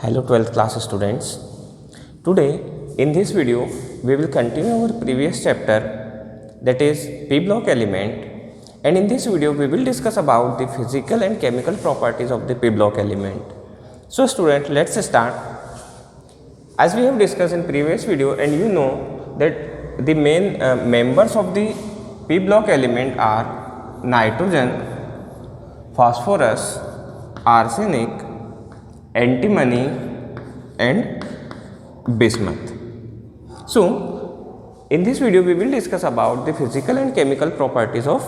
Hello 12th class students. Today in this video we will continue our previous chapter, that is p block element, and in this video we will discuss about the physical and chemical properties of the p block element. So student, let's start. As we have discussed in previous video, and you know that the main members of the p block element are nitrogen, phosphorus, arsenic, antimony and bismuth. So in this video we will discuss about the physical and chemical properties of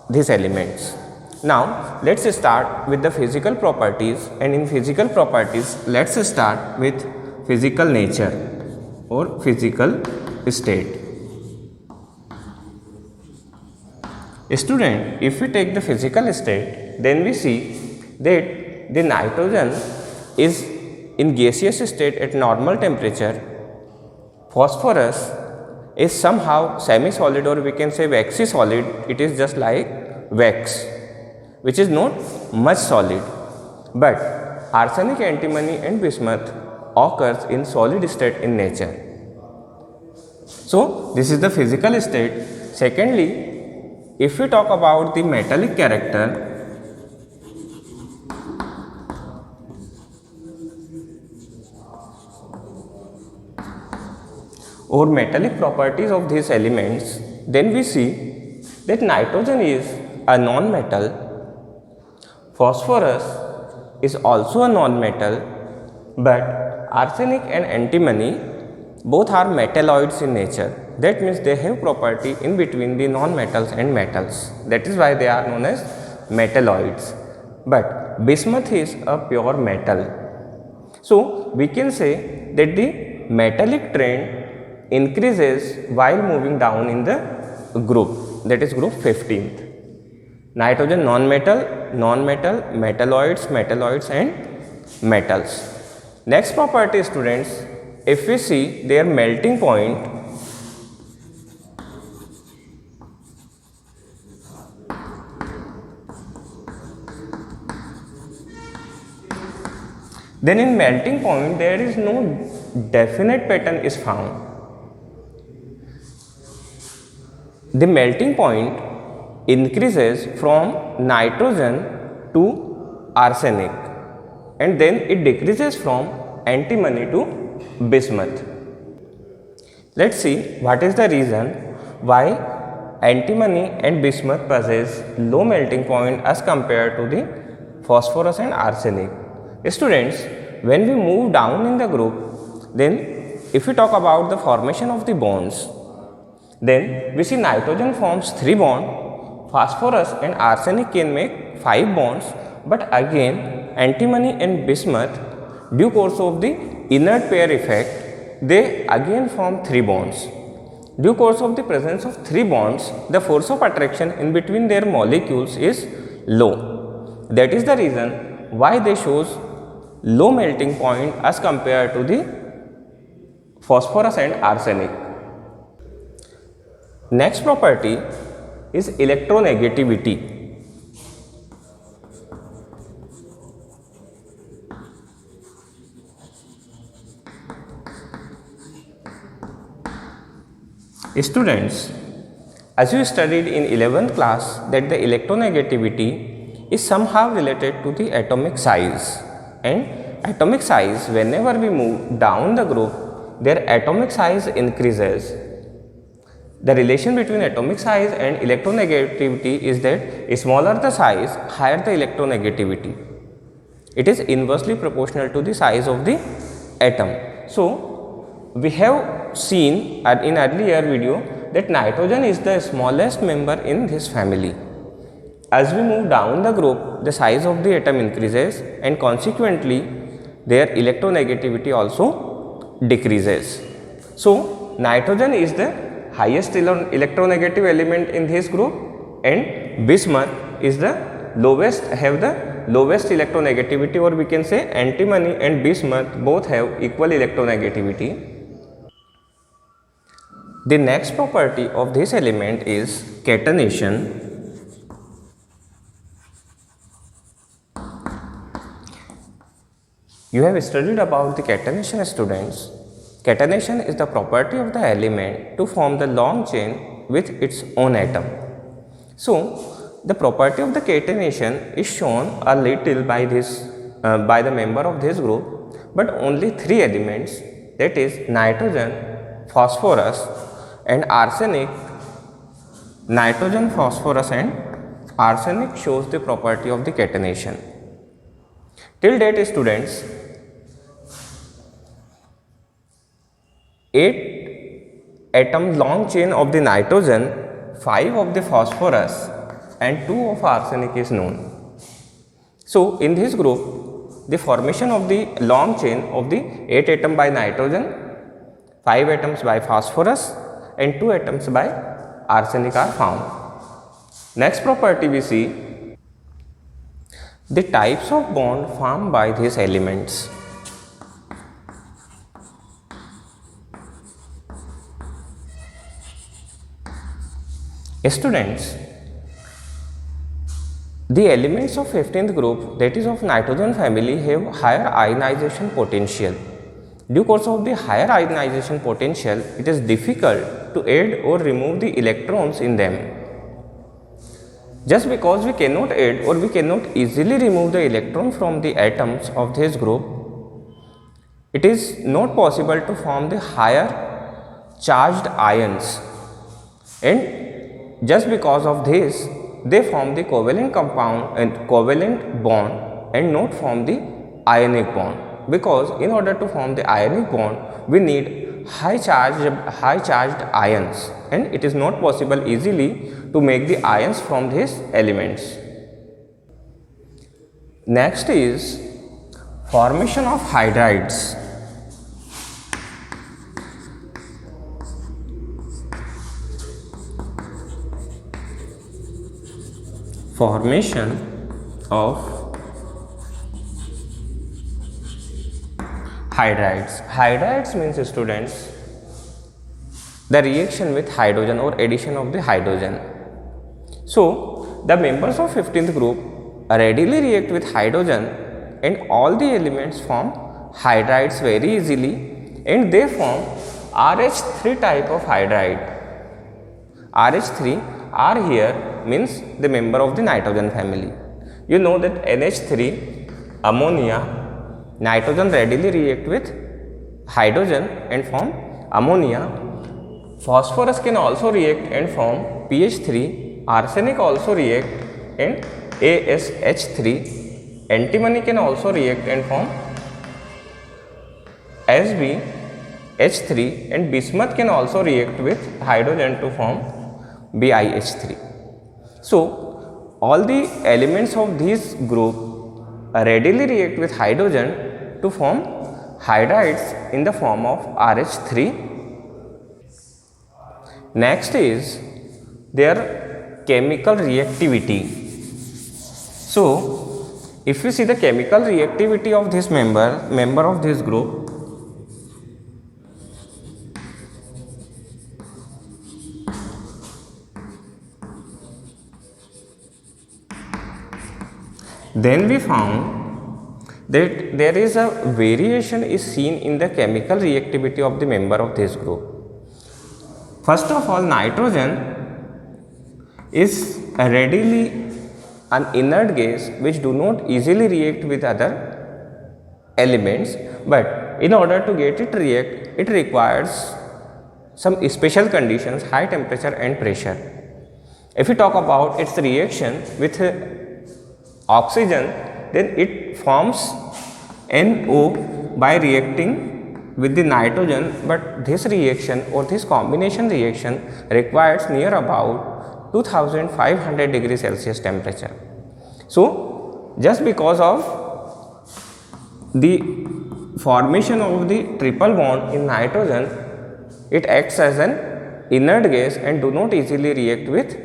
these elements. Now let's start with the physical properties, and in physical properties let's start with physical nature or physical state. Student, if we take the physical state, then we see that the nitrogen is in gaseous state at normal temperature, phosphorus is somehow semi-solid, or we can say waxy solid, it is just like wax which is not much solid, but arsenic, antimony and bismuth occurs in solid state in nature. So this is the physical state. Secondly, if we talk about the metallic character, or metallic properties of these elements, then we see that nitrogen is a non-metal, phosphorus is also a non-metal, but arsenic and antimony both are metalloids in nature. That means they have property in between the non-metals and metals. That is why they are known as metalloids. But bismuth is a pure metal. So we can say that the metallic trend increases while moving down in the group, that is group 15th. Nitrogen non-metal, non-metal, metalloids and metals. Next property, students, if we see their melting point, then in melting point there is no definite pattern is found. The melting point increases from nitrogen to arsenic, and then it decreases from antimony to bismuth. Let's see what is the reason why antimony and bismuth possess low melting point as compared to the phosphorus and arsenic. Students, when we move down in the group, then if we talk about the formation of the bonds, then we see nitrogen forms 3 bonds, phosphorus and arsenic can make 5 bonds, but again antimony and bismuth, due course of the inert pair effect, they again form 3 bonds. Due course of the presence of 3 bonds, the force of attraction in between their molecules is low. That is the reason why they shows low melting point as compared to the phosphorus and arsenic. Next property is electronegativity. Students, as you studied in 11th class that the electronegativity is somehow related to the atomic size, and atomic size, whenever we move down the group, their atomic size increases. The relation between atomic size and electronegativity is that smaller the size, higher the electronegativity. It is inversely proportional to the size of the atom. So we have seen in earlier video that nitrogen is the smallest member in this family. As we move down the group, the size of the atom increases, and consequently their electronegativity also decreases. So nitrogen is the highest electronegative element in this group, and bismuth is the lowest electronegativity, or we can say antimony and bismuth both have equal electronegativity. The next property of this element is catenation. You have studied about the catenation, students. Catenation is the property of the element to form the long chain with its own atom. So, the property of the catenation is shown a little by the member of this group, but only 3 elements, that is nitrogen, phosphorus and arsenic. Nitrogen, phosphorus and arsenic shows the property of the catenation. Till date, students, 8 atom long chain of the nitrogen, 5 of the phosphorus and 2 of arsenic is known. So, in this group, the formation of the long chain of the 8 atom by nitrogen, 5 atoms by phosphorus and 2 atoms by arsenic are found. Next property we see the types of bond formed by these elements. Students, the elements of 15th group, that is of nitrogen family, have higher ionization potential. Due course of the higher ionization potential, it is difficult to add or remove the electrons in them. Just because we cannot add or we cannot easily remove the electron from the atoms of this group, it is not possible to form the higher charged ions, and just because of this, they form the covalent compound and covalent bond and not form the ionic bond, because in order to form the ionic bond, we need high charged ions, and it is not possible easily to make the ions from these elements. Next is formation of hydrides. Formation of hydrides. Hydrides means, students, the reaction with hydrogen or addition of the hydrogen. So, the members of 15th group readily react with hydrogen and all the elements form hydrides very easily, and they form RH3 type of hydride. RH3 R here means the member of the nitrogen family. You know that NH3, ammonia, nitrogen readily react with hydrogen and form ammonia. Phosphorus can also react and form PH3. Arsenic also react and ASH3. Antimony can also react and form SbH3, and bismuth can also react with hydrogen to form BiH3. So, all the elements of this group readily react with hydrogen to form hydrides in the form of RH3. Next is their chemical reactivity. So, if we see the chemical reactivity of this member of this group, then we found that there is a variation is seen in the chemical reactivity of the member of this group. First of all, nitrogen is readily an inert gas which do not easily react with other elements, but in order to get it react, it requires some special conditions, high temperature and pressure. If we talk about its reaction with oxygen, then it forms NO by reacting with the nitrogen, but this reaction or this combination reaction requires near about 2500 degrees Celsius temperature. So, just because of the formation of the triple bond in nitrogen, it acts as an inert gas and do not easily react with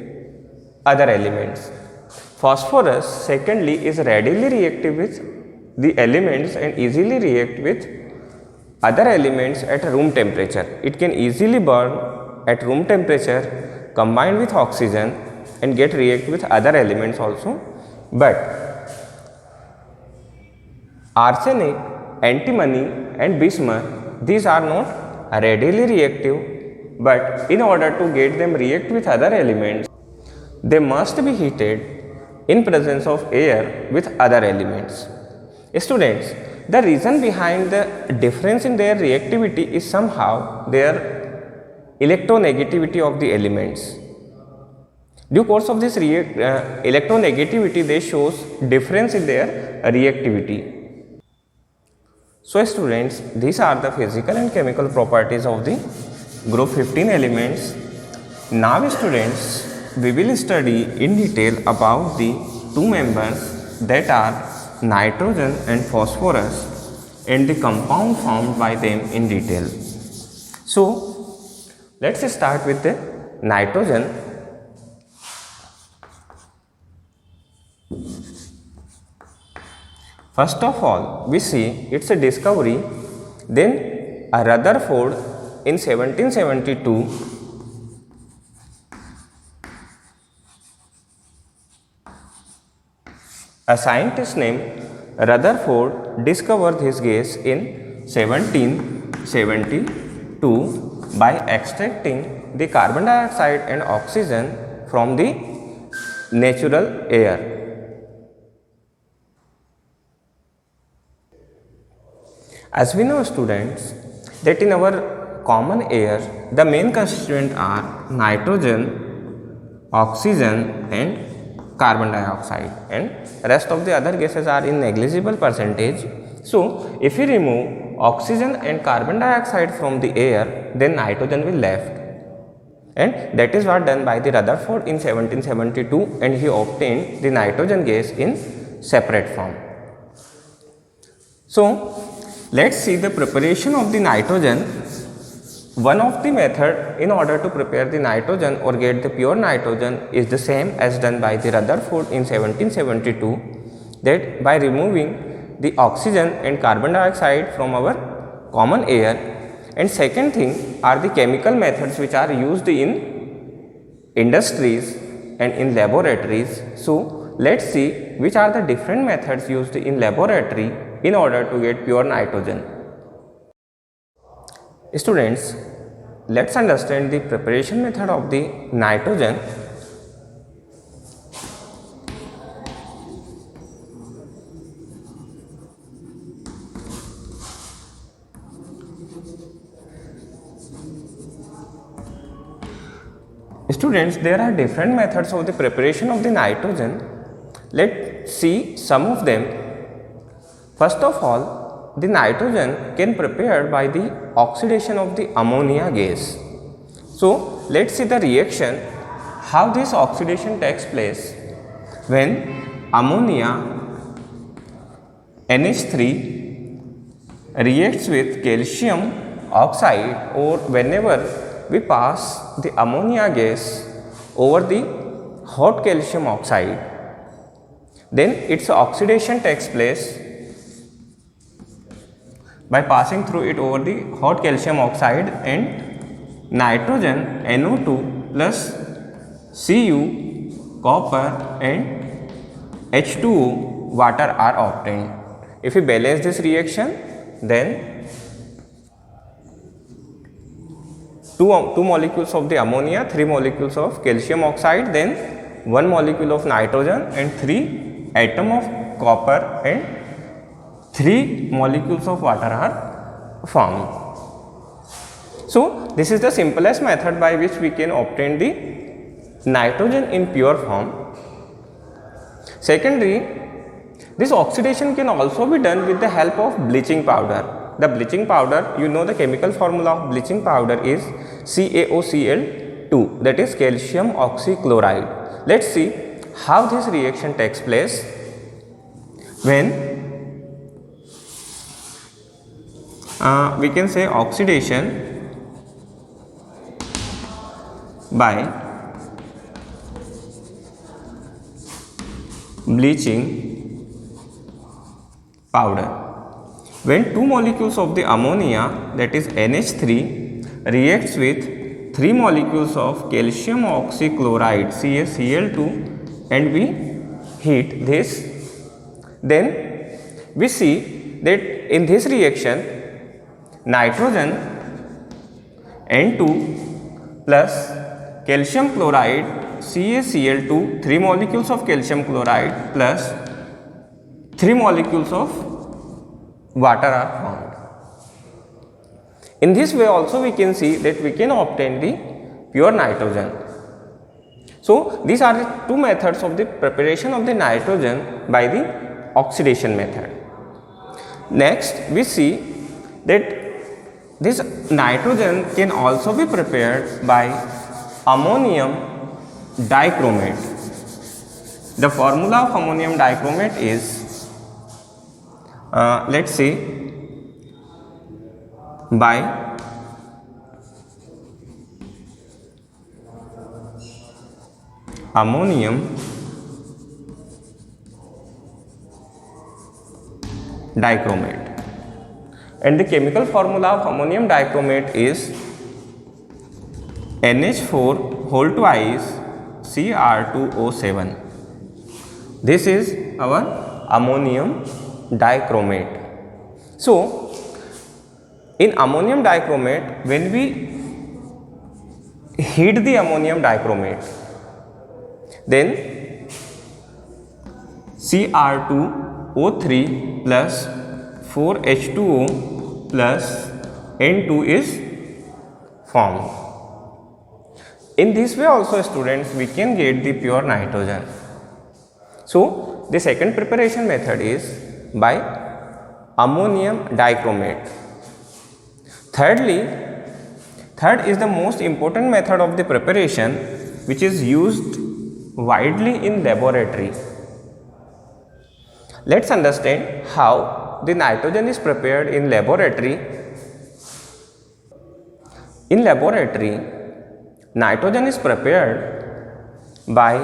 other elements. Phosphorus, secondly, is readily reactive with the elements and easily react with other elements at room temperature. It can easily burn at room temperature, combine with oxygen and get react with other elements also. But arsenic antimony and bismuth, these are not readily reactive, but in order to get them react with other elements, they must be heated in presence of air with other elements. Students, the reason behind the difference in their reactivity is somehow their electronegativity of the elements. Due course of this electronegativity, they shows difference in their reactivity. So students, these are the physical and chemical properties of the group 15 elements. Now students, we will study in detail about the two members, that are nitrogen and phosphorus, and the compound formed by them in detail. So let's start with the nitrogen. First of all, we see its a discovery. Then Rutherford in 1772 a scientist named Rutherford discovered this gas in 1772 by extracting the carbon dioxide and oxygen from the natural air. As we know students, that in our common air, the main constituent are nitrogen, oxygen and carbon dioxide, and rest of the other gases are in negligible percentage. So if we remove oxygen and carbon dioxide from the air, then nitrogen will left, and that is what done by the Rutherford in 1772, and he obtained the nitrogen gas in separate form. So let's see the preparation of the nitrogen. One of the method in order to prepare the nitrogen or get the pure nitrogen is the same as done by the Rutherford in 1772, that by removing the oxygen and carbon dioxide from our common air. And second thing are the chemical methods which are used in industries and in laboratories. So let's see which are the different methods used in laboratory in order to get pure nitrogen. Students, let's understand the preparation method of the nitrogen. Students, there are different methods of the preparation of the nitrogen. Let's see some of them. First of all, the nitrogen can prepared by the oxidation of the ammonia gas. So let's see the reaction, how this oxidation takes place. When ammonia NH3 reacts with calcium oxide, or whenever we pass the ammonia gas over the hot calcium oxide, then its oxidation takes place by passing through it over the hot calcium oxide, and nitrogen NO2 plus Cu, copper and H2O water are obtained. If we balance this reaction, then two molecules of the ammonia, 3 molecules of calcium oxide, then 1 molecule of nitrogen and 3 atom of copper and 3 molecules of water are formed. So this is the simplest method by which we can obtain the nitrogen in pure form. Secondly, this oxidation can also be done with the help of bleaching powder. The bleaching powder, you know the chemical formula of bleaching powder is CaOCl2, that is calcium oxychloride. Let's see how this reaction takes place. When we can say oxidation by bleaching powder. When 2 molecules of the ammonia, that is NH3, reacts with 3 molecules of calcium oxychloride CaCl2, and we heat this, then we see that in this reaction nitrogen N2 plus calcium chloride CaCl2, 3 molecules of calcium chloride plus 3 molecules of water are formed. In this way also we can see that we can obtain the pure nitrogen. So these are the two methods of the preparation of the nitrogen by the oxidation method. Next we see that this nitrogen can also be prepared by ammonium dichromate. The formula of ammonium dichromate is let's see, by ammonium dichromate, and the chemical formula of ammonium dichromate is NH4 whole twice Cr2O7. This is our ammonium dichromate. So in ammonium dichromate, when we heat the ammonium dichromate, then Cr2O3 plus 4H2O plus N2 is formed. In this way also students, we can get the pure nitrogen. So the second preparation method is by ammonium dichromate. Third is the most important method of the preparation, which is used widely in laboratory. Let's understand how the nitrogen is prepared in laboratory. In laboratory, nitrogen is prepared by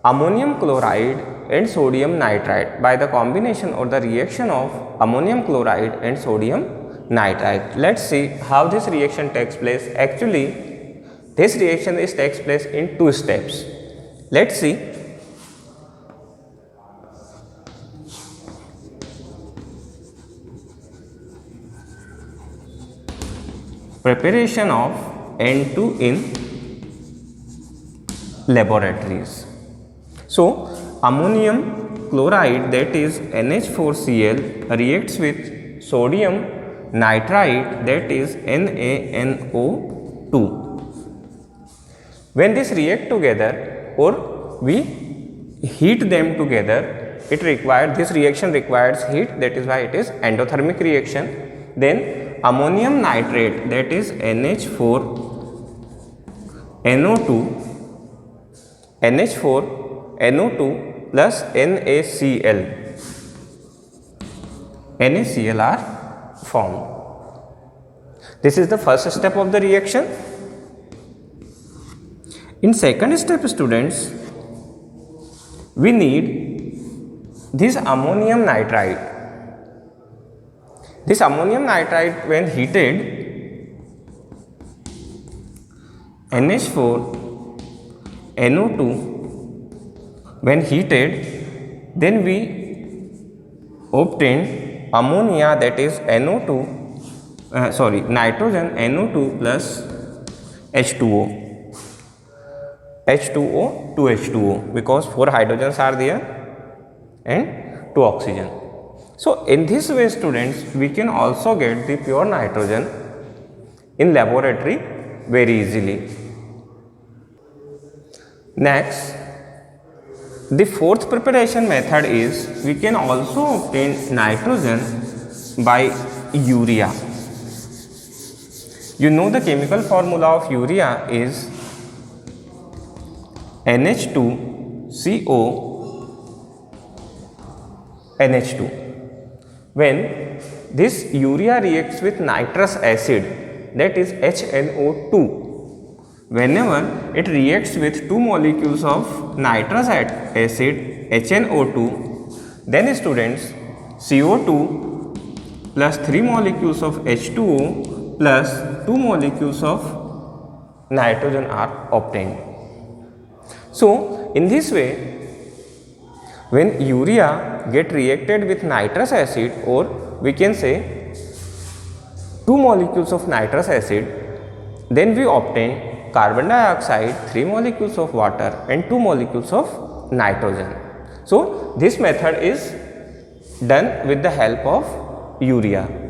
ammonium chloride and sodium nitrite by the combination or the reaction of ammonium chloride and sodium nitrite. Let's see how this reaction takes place. Actually, this reaction takes place in two steps. Let's see. Preparation of N2 in laboratories. So ammonium chloride, that is NH4Cl, reacts with sodium nitrite, that is NaNO2. When this react together or we heat them together, this reaction requires heat, that is why it is endothermic reaction. Then ammonium nitrate, that is NH4NO2 plus NaCl are formed. This is the first step of the reaction. In second step, students, we need this ammonium nitrite. This ammonium nitrite, when heated, NH4NO2, when heated, then we obtain ammonia, that is nitrogen NO2 plus H2O. H2O, 2H2O, because 4 hydrogens are there and 2 oxygen. So in this way, students, we can also get the pure nitrogen in laboratory very easily. Next, the fourth preparation method is we can also obtain nitrogen by urea. You know the chemical formula of urea is NH2CO NH2. When this urea reacts with nitrous acid, that is HNO2, whenever it reacts with 2 molecules of nitrous acid HNO2, then students, CO2 plus 3 molecules of H2O plus 2 molecules of nitrogen are obtained. So in this way, when urea get reacted with nitrous acid or we can say 2 molecules of nitrous acid, then we obtain carbon dioxide, 3 molecules of water and 2 molecules of nitrogen. So this method is done with the help of urea.